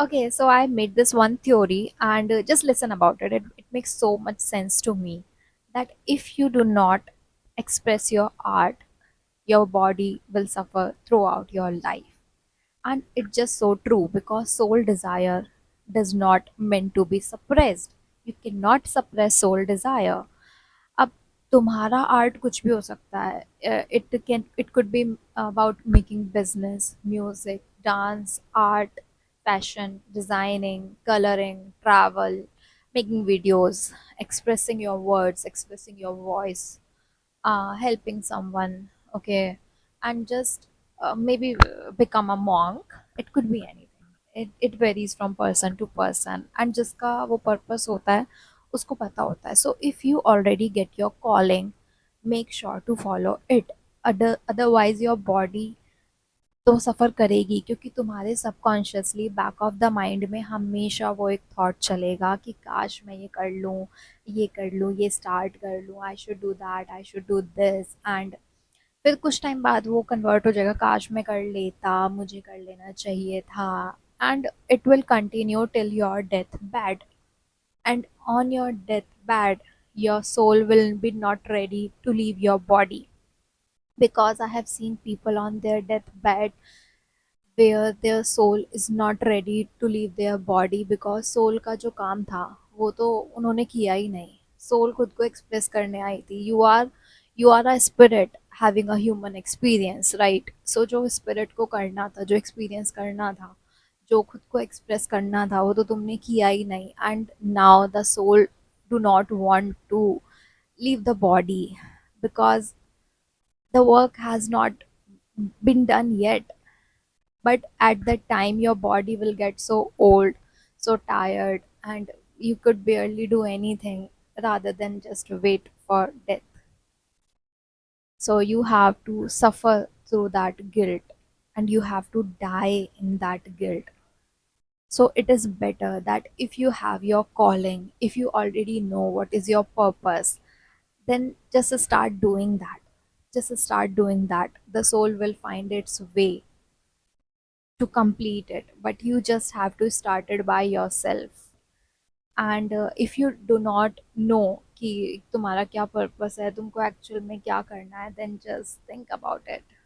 Okay, so I made this one theory and just listen about it. It makes so much sense to me that if you do not express your art, your body will suffer throughout your life. And it's just so true because soul desire does not meant to be suppressed. You cannot suppress soul desire. अब तुम्हारा art कुछ भी हो सकता है. It could be about making business, music, dance, art, fashion, designing, coloring, travel, making videos, expressing your words, expressing your voice, helping someone, okay, and just maybe become a monk. It could be anything. It varies from person to person, and जिसका वो purpose होता है उसको पता होता है. So if you already get your calling, make sure to follow it. Otherwise your body तो सफ़र करेगी, क्योंकि तुम्हारे subconsciously back of the mind में हमेशा वो एक थॉट चलेगा कि काश मैं ये कर लूँ, ये स्टार्ट कर लूँ, I should do that, I should do this. And फिर कुछ टाइम बाद वो कन्वर्ट हो जाएगा, काश मैं कर लेता, मुझे कर लेना चाहिए था. And it will continue till your death bad. And on your death bad your soul will be not ready to leave your body, because I have seen people on their deathbed where their soul is not ready to leave their body, because soul का जो काम था वो तो उन्होंने किया ही नहीं. सोल खुद को एक्सप्रेस करने आई थी. You are a spirit having a human experience, right? So जो स्पिरिट को करना था, जो एक्सपीरियंस करना था, जो खुद को एक्सप्रेस करना था, वो तो तुमने किया ही नहीं. And now the soul do not want to leave the body because the work has not been done yet. But at that time your body will get so old, so tired, and you could barely do anything rather than just wait for death. So you have to suffer through that guilt, and you have to die in that guilt. So it is better that if you have your calling, if you already know what is your purpose, then just start doing that. Just start doing that. The soul will find its way to complete it, but you just have to start it by yourself. And if you do not know कि तुम्हारा क्या purpose है, तुमको actual में क्या करना है, then just think about it.